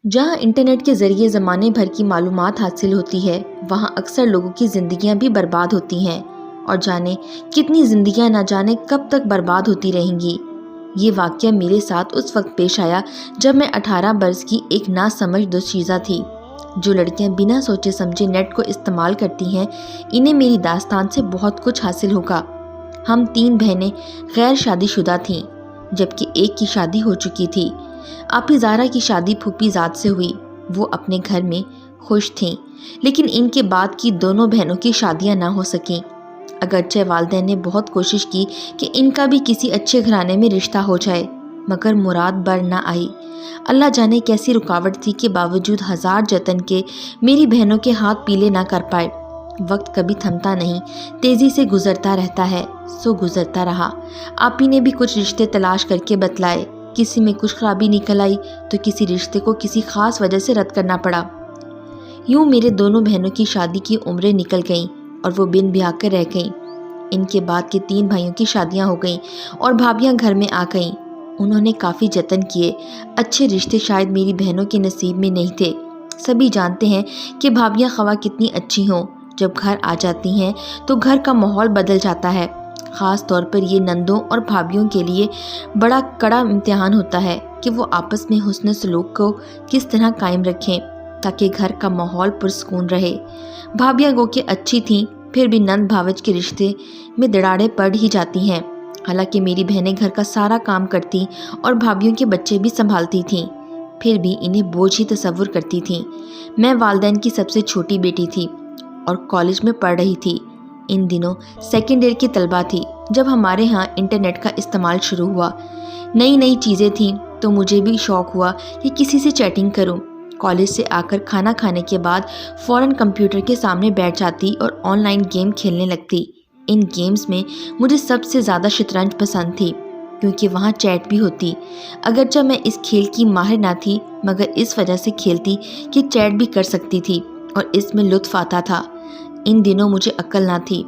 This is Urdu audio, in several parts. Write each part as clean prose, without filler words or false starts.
جہاں انٹرنیٹ کے ذریعے زمانے بھر کی معلومات حاصل ہوتی ہے، وہاں اکثر لوگوں کی زندگیاں بھی برباد ہوتی ہیں، اور جانے کتنی زندگیاں نہ جانے کب تک برباد ہوتی رہیں گی۔ یہ واقعہ میرے ساتھ اس وقت پیش آیا جب میں 18 برس کی ایک ناسمجھ دوشیزہ تھی۔ جو لڑکیاں بنا سوچے سمجھے نیٹ کو استعمال کرتی ہیں، انہیں میری داستان سے بہت کچھ حاصل ہوگا۔ ہم 3 بہنیں غیر شادی شدہ تھیں، جبکہ ایک کی شادی ہو چکی تھی۔ آپی زارا کی شادی پھوپھی زاد سے ہوئی۔ وہ اپنے گھر میں خوش تھیں، لیکن ان کے بعد کی دونوں بہنوں کی شادیاں نہ ہو سکیں۔ اگرچہ والدین نے بہت کوشش کی کہ ان کا بھی کسی اچھے گھرانے میں رشتہ ہو جائے، مگر مراد بر نہ آئی۔ اللہ جانے کیسی رکاوٹ تھی کہ باوجود ہزار جتن کے میری بہنوں کے ہاتھ پیلے نہ کر پائے۔ وقت کبھی تھمتا نہیں، تیزی سے گزرتا رہتا ہے، سو گزرتا رہا۔ آپی نے بھی کچھ رشتے تلاش کر کے بتلائے، کسی میں کچھ خرابی نکل آئی تو کسی رشتے کو کسی خاص وجہ سے رد کرنا پڑا۔ یوں میرے دونوں بہنوں کی شادی کی عمریں نکل گئیں اور وہ بن بیاہ کر رہ گئیں۔ ان کے بعد کے 3 بھائیوں کی شادیاں ہو گئیں اور بھابیاں گھر میں آ گئیں۔ انہوں نے کافی جتن کیے، اچھے رشتے شاید میری بہنوں کے نصیب میں نہیں تھے۔ سبھی جانتے ہیں کہ بھابیاں خواہ کتنی اچھی ہوں، جب گھر آ جاتی ہیں تو گھر کا ماحول بدل جاتا ہے۔ خاص طور پر یہ نندوں اور بھابیوں کے لیے بڑا کڑا امتحان ہوتا ہے کہ وہ آپس میں حسن سلوک کو کس طرح قائم رکھیں تاکہ گھر کا ماحول پرسکون رہے۔ بھابیاں گو کہ اچھی تھیں، پھر بھی نند بھاوج کے رشتے میں دراڑیں پڑ ہی جاتی ہیں۔ حالانکہ میری بہنیں گھر کا سارا کام کرتی اور بھابیوں کے بچے بھی سنبھالتی تھیں، پھر بھی انہیں بوجھ ہی تصور کرتی تھیں۔ میں والدین کی سب سے چھوٹی بیٹی تھی اور کالج میں پڑھ رہی تھی۔ ان دنوں سیکنڈ ایئر کی طلبہ تھی جب ہمارے ہاں انٹرنیٹ کا استعمال شروع ہوا۔ نئی نئی چیزیں تھیں تو مجھے بھی شوق ہوا کہ کسی سے چیٹنگ کروں۔ کالج سے آ کر کھانا کھانے کے بعد فوراً کمپیوٹر کے سامنے بیٹھ جاتی اور آن لائن گیم کھیلنے لگتی۔ ان گیمز میں مجھے سب سے زیادہ شطرنج پسند تھی، کیونکہ وہاں چیٹ بھی ہوتی۔ اگرچہ میں اس کھیل کی ماہر نہ تھی، مگر اس وجہ سے کھیلتی کہ چیٹ بھی کر سکتی تھی اور اس میں لطف آتا تھا۔ ان دنوں مجھے عقل نہ تھی،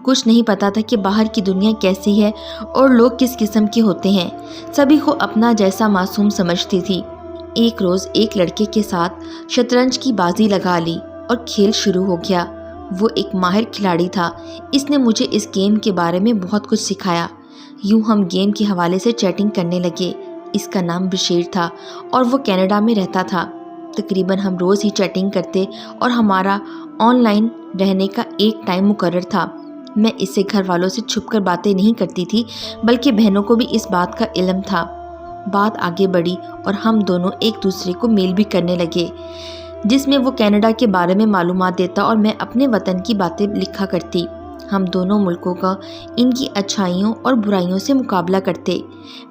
کچھ نہیں پتا تھا کہ باہر کی دنیا کیسی ہے اور لوگ کس قسم کے ہوتے ہیں۔ سبھی کو اپنا جیسا معصوم سمجھتی تھی۔ ایک روز ایک لڑکے کے ساتھ شطرنج کی بازی لگا لی اور کھیل شروع ہو گیا۔ وہ ایک ماہر کھلاڑی تھا، اس نے مجھے اس گیم کے بارے میں بہت کچھ سکھایا۔ یوں ہم گیم کے حوالے سے چیٹنگ کرنے لگے۔ اس کا نام بشیر تھا اور وہ کینیڈا میں رہتا تھا۔ تقریباً ہم روز ہی چیٹنگ کرتے اور ہمارا آن لائن رہنے کا ایک ٹائم مقرر تھا۔ میں اس سے گھر والوں سے چھپ کر باتیں نہیں کرتی تھی، بلکہ بہنوں کو بھی اس بات کا علم تھا۔ بات آگے بڑھی اور ہم دونوں ایک دوسرے کو میل بھی کرنے لگے، جس میں وہ کینیڈا کے بارے میں معلومات دیتا اور میں اپنے وطن کی باتیں لکھا کرتی۔ ہم دونوں ملکوں کا ان کی اچھائیوں اور برائیوں سے مقابلہ کرتے۔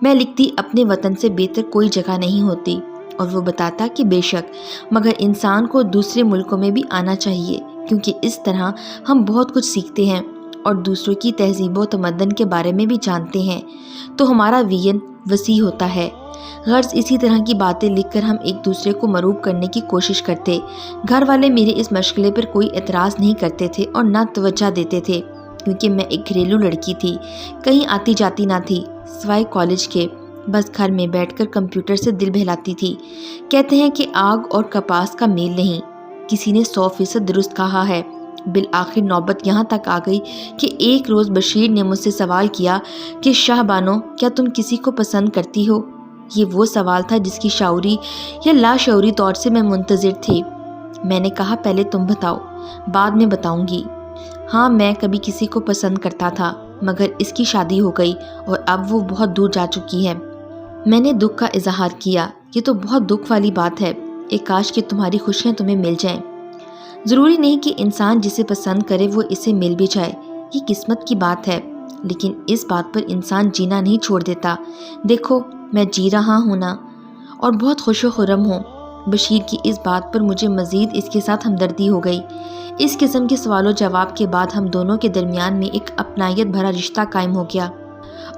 میں لکھتی اپنے وطن سے بہتر کوئی جگہ نہیں ہوتی، اور وہ بتاتا کہ بے شک، مگر انسان کو دوسرے ملکوں میں بھی آنا چاہیے، کیونکہ اس طرح ہم بہت کچھ سیکھتے ہیں اور دوسروں کی تہذیب و تمدن کے بارے میں بھی جانتے ہیں، تو ہمارا ویژن وسیع ہوتا ہے۔ غرض اسی طرح کی باتیں لکھ کر ہم ایک دوسرے کو مروب کرنے کی کوشش کرتے۔ گھر والے میرے اس مشغلے پر کوئی اعتراض نہیں کرتے تھے اور نہ توجہ دیتے تھے، کیونکہ میں ایک گھریلو لڑکی تھی، کہیں آتی جاتی نہ تھی سوائے کالج کے۔ بس گھر میں بیٹھ کر کمپیوٹر سے دل بہلاتی تھی۔ کہتے ہیں کہ آگ اور کپاس کا میل نہیں، کسی نے 100% درست کہا ہے۔ بالآخر نوبت یہاں تک آ گئی کہ ایک روز بشیر نے مجھ سے سوال کیا کہ شاہ بانو، کیا تم کسی کو پسند کرتی ہو؟ یہ وہ سوال تھا جس کی شعوری یا لاشعوری طور سے میں منتظر تھی۔ میں نے کہا پہلے تم بتاؤ، بعد میں بتاؤں گی۔ ہاں، میں کبھی کسی کو پسند کرتا تھا، مگر اس کی شادی ہو گئی اور اب وہ بہت دور جا چکی ہے۔ میں نے دکھ کا اظہار کیا۔ یہ تو بہت دکھ والی بات ہے، ایک کاش کہ تمہاری خوشیاں تمہیں مل جائیں۔ ضروری نہیں کہ انسان جسے پسند کرے وہ اسے مل بھی جائے، یہ قسمت کی بات ہے، لیکن اس بات پر انسان جینا نہیں چھوڑ دیتا۔ دیکھو، میں جی رہا ہوں نا، اور بہت خوش و خرم ہوں۔ بشیر کی اس بات پر مجھے مزید اس کے ساتھ ہمدردی ہو گئی۔ اس قسم کے سوال و جواب کے بعد ہم دونوں کے درمیان میں ایک اپنائیت بھرا رشتہ قائم ہو گیا،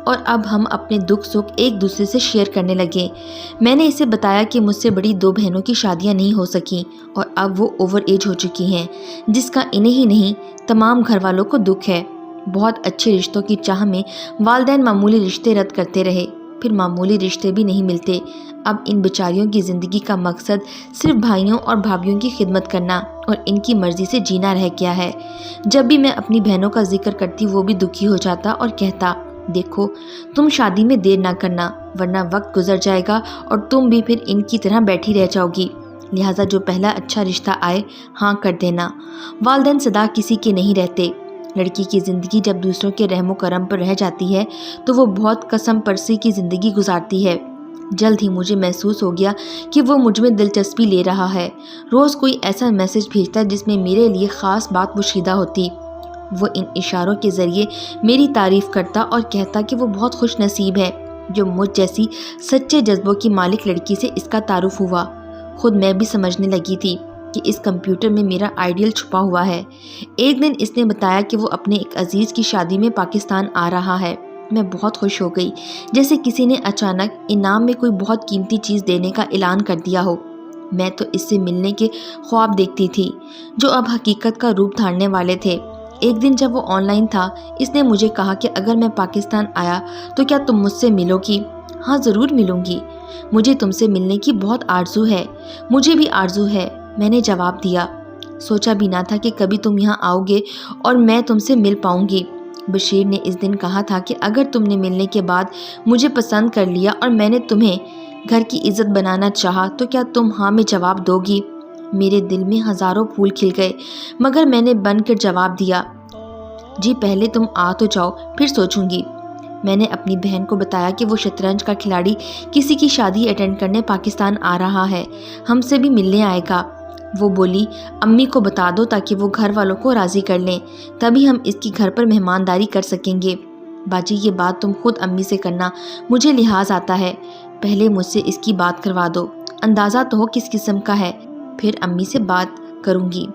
اور اب ہم اپنے دکھ سکھ ایک دوسرے سے شیئر کرنے لگے۔ میں نے اسے بتایا کہ مجھ سے بڑی 2 بہنوں کی شادیاں نہیں ہو سکیں اور اب وہ اوور ایج ہو چکی ہیں، جس کا انہیں ہی نہیں تمام گھر والوں کو دکھ ہے۔ بہت اچھے رشتوں کی چاہ میں والدین معمولی رشتے رد کرتے رہے، پھر معمولی رشتے بھی نہیں ملتے۔ اب ان بیچاریوں کی زندگی کا مقصد صرف بھائیوں اور بھابھیوں کی خدمت کرنا اور ان کی مرضی سے جینا رہ گیا ہے۔ جب بھی میں اپنی بہنوں کا ذکر کرتی وہ بھی دکھی ہو جاتا اور کہتا، دیکھو تم شادی میں دیر نہ کرنا ورنہ وقت گزر جائے گا اور تم بھی پھر ان کی طرح بیٹھی رہ جاؤ گی، لہٰذا جو پہلا اچھا رشتہ آئے ہاں کر دینا۔ والدین سدا کسی کے نہیں رہتے۔ لڑکی کی زندگی جب دوسروں کے رحم و کرم پر رہ جاتی ہے تو وہ بہت قسم پرسی کی زندگی گزارتی ہے۔ جلد ہی مجھے محسوس ہو گیا کہ وہ مجھ میں دلچسپی لے رہا ہے۔ روز کوئی ایسا میسج بھیجتا جس میں میرے لیے خاص بات پوشیدہ ہوتی۔ وہ ان اشاروں کے ذریعے میری تعریف کرتا اور کہتا کہ وہ بہت خوش نصیب ہے جو مجھ جیسی سچے جذبوں کی مالک لڑکی سے اس کا تعارف ہوا۔ خود میں بھی سمجھنے لگی تھی کہ اس کمپیوٹر میں میرا آئیڈیل چھپا ہوا ہے۔ ایک دن اس نے بتایا کہ وہ اپنے ایک عزیز کی شادی میں پاکستان آ رہا ہے۔ میں بہت خوش ہو گئی، جیسے کسی نے اچانک انعام میں کوئی بہت قیمتی چیز دینے کا اعلان کر دیا ہو۔ میں تو اس سے ملنے کے خواب دیکھتی تھی جو اب حقیقت کا روپ دھارنے والے تھے۔ ایک دن جب وہ آن لائن تھا اس نے مجھے کہا کہ اگر میں پاکستان آیا تو کیا تم مجھ سے ملو گی؟ ہاں ضرور ملوں گی، مجھے تم سے ملنے کی بہت آرزو ہے۔ مجھے بھی آرزو ہے، میں نے جواب دیا۔ سوچا بھی نہ تھا کہ کبھی تم یہاں آؤ گے اور میں تم سے مل پاؤں گی۔ بشیر نے اس دن کہا تھا کہ اگر تم نے ملنے کے بعد مجھے پسند کر لیا اور میں نے تمہیں گھر کی عزت بنانا چاہا تو کیا تم ہاں میں جواب دو گی؟ میرے دل میں ہزاروں پھول کھل گئے مگر میں نے بن کر جواب دیا، جی پہلے تم آ تو جاؤ پھر سوچوں گی۔ میں نے اپنی بہن کو بتایا کہ وہ شطرنج کا کھلاڑی کسی کی شادی اٹینڈ کرنے پاکستان آ رہا ہے، ہم سے بھی ملنے آئے گا۔ وہ بولی، امی کو بتا دو تاکہ وہ گھر والوں کو راضی کر لیں، تبھی ہم اس کی گھر پر مہمانداری کر سکیں گے۔ باجی یہ بات تم خود امی سے کرنا، مجھے لحاظ آتا ہے، پہلے مجھ سے اس کی بات کروا دو، اندازہ تو ہو کس قسم کا ہے، پھر امی سے بات کروں گی۔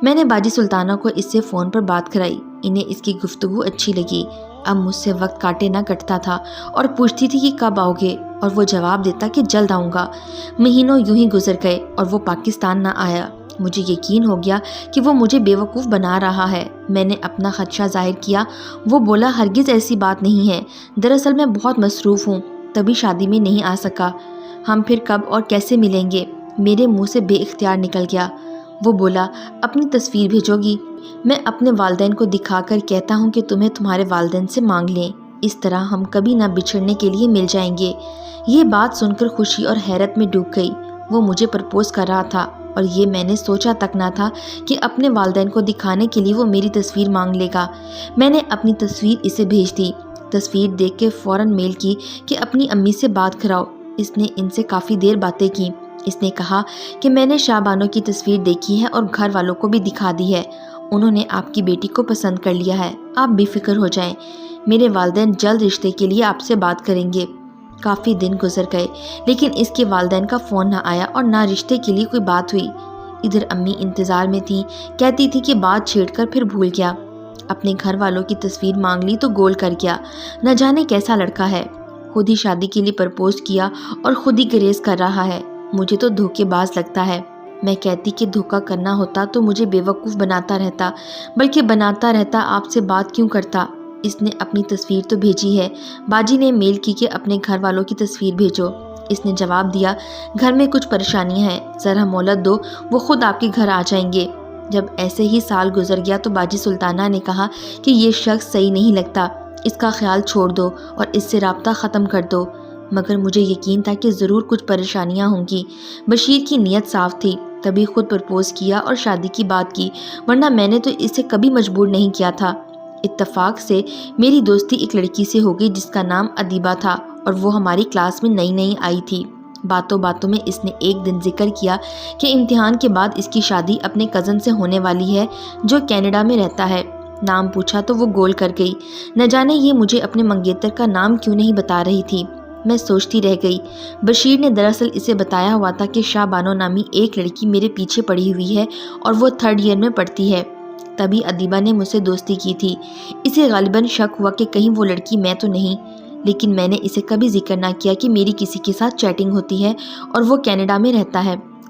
میں نے باجی سلطانہ کو اس سے فون پر بات کرائی، انہیں اس کی گفتگو اچھی لگی۔ اب مجھ سے وقت کاٹے نہ کٹتا تھا اور پوچھتی تھی کہ کب آؤ گے اور وہ جواب دیتا کہ جلد آؤں گا۔ مہینوں یوں ہی گزر گئے اور وہ پاکستان نہ آیا۔ مجھے یقین ہو گیا کہ وہ مجھے بیوقوف بنا رہا ہے۔ میں نے اپنا خدشہ ظاہر کیا۔ وہ بولا، ہرگز ایسی بات نہیں ہے، دراصل میں بہت مصروف ہوں، تبھی شادی میں نہیں آ سکا۔ ہم پھر کب اور کیسے ملیں گے؟ میرے منہ سے بے اختیار نکل گیا۔ وہ بولا، اپنی تصویر بھیجو گی؟ میں اپنے والدین کو دکھا کر کہتا ہوں کہ تمہیں تمہارے والدین سے مانگ لیں، اس طرح ہم کبھی نہ بچھڑنے کے لیے مل جائیں گے۔ یہ بات سن کر خوشی اور حیرت میں ڈوب گئی۔ وہ مجھے پرپوز کر رہا تھا اور یہ میں نے سوچا تک نہ تھا کہ اپنے والدین کو دکھانے کے لیے وہ میری تصویر مانگ لے گا۔ میں نے اپنی تصویر اسے بھیج دی۔ تصویر دیکھ کے فوراً میل کی کہ اپنی امی سے بات کراؤ۔ اس نے ان سے کافی دیر باتیں کی۔ اس نے کہا کہ میں نے شاہ بانو کی تصویر دیکھی ہے اور گھر والوں کو بھی دکھا دی ہے، انہوں نے آپ کی بیٹی کو پسند کر لیا ہے، آپ بے فکر ہو جائیں، میرے والدین جلد رشتے کے لیے آپ سے بات کریں گے۔ کافی دن گزر گئے لیکن اس کے والدین کا فون نہ آیا اور نہ رشتے کے لیے کوئی بات ہوئی۔ ادھر امی انتظار میں تھی، کہتی تھی کہ بات چھیڑ کر پھر بھول گیا، اپنے گھر والوں کی تصویر مانگ لی تو گول کر گیا، نہ جانے کیسا لڑکا ہے، خود ہی شادی کے لیے پرپوز کیا اور خود ہی گریز کر رہا ہے۔ مجھے تو دھوکے باز لگتا ہے۔ میں کہتی کہ دھوکا کرنا ہوتا تو مجھے بیوقوف بناتا رہتا، بلکہ بناتا رہتا آپ سے بات کیوں کرتا۔ اس نے اپنی تصویر تو بھیجی ہے۔ باجی نے میل کی کہ اپنے گھر والوں کی تصویر بھیجو۔ اس نے جواب دیا، گھر میں کچھ پریشانیاں ہیں، ذرا مہلت دو، وہ خود آپ کے گھر آ جائیں گے۔ جب ایسے ہی سال گزر گیا تو باجی سلطانہ نے کہا کہ یہ شخص صحیح نہیں لگتا، اس کا خیال چھوڑ دو اور اس سے رابطہ ختم کر دو۔ مگر مجھے یقین تھا کہ ضرور کچھ پریشانیاں ہوں گی۔ بشیر کی نیت صاف تھی، تبھی خود پرپوز کیا اور شادی کی بات کی، ورنہ میں نے تو اسے کبھی مجبور نہیں کیا تھا۔ اتفاق سے میری دوستی ایک لڑکی سے ہو گئی جس کا نام ادیبہ تھا اور وہ ہماری کلاس میں نئی نئی آئی تھی۔ باتوں باتوں میں اس نے ایک دن ذکر کیا کہ امتحان کے بعد اس کی شادی اپنے کزن سے ہونے والی ہے جو کینیڈا میں رہتا ہے۔ نام پوچھا تو وہ گول کر گئی، نہ جانے یہ مجھے اپنے منگیتر کا نام کیوں نہیں بتا رہی تھی۔ میں سوچتی رہ گئی۔ بشیر نے دراصل اسے بتایا ہوا تھا کہ شاہ بانو نامی ایک لڑکی میرے پیچھے پڑی ہوئی ہے اور وہ 3rd ایئر میں پڑھتی ہے۔ تبھی ادیبہ نے مجھ سے دوستی کی تھی۔ اسے غالباً شک ہوا کہ کہیں وہ لڑکی میں تو نہیں، لیکن میں نے اسے کبھی ذکر نہ کیا کہ میری کسی کے ساتھ چیٹنگ ہوتی ہے اور وہ کینیڈا میں رہتا ہے۔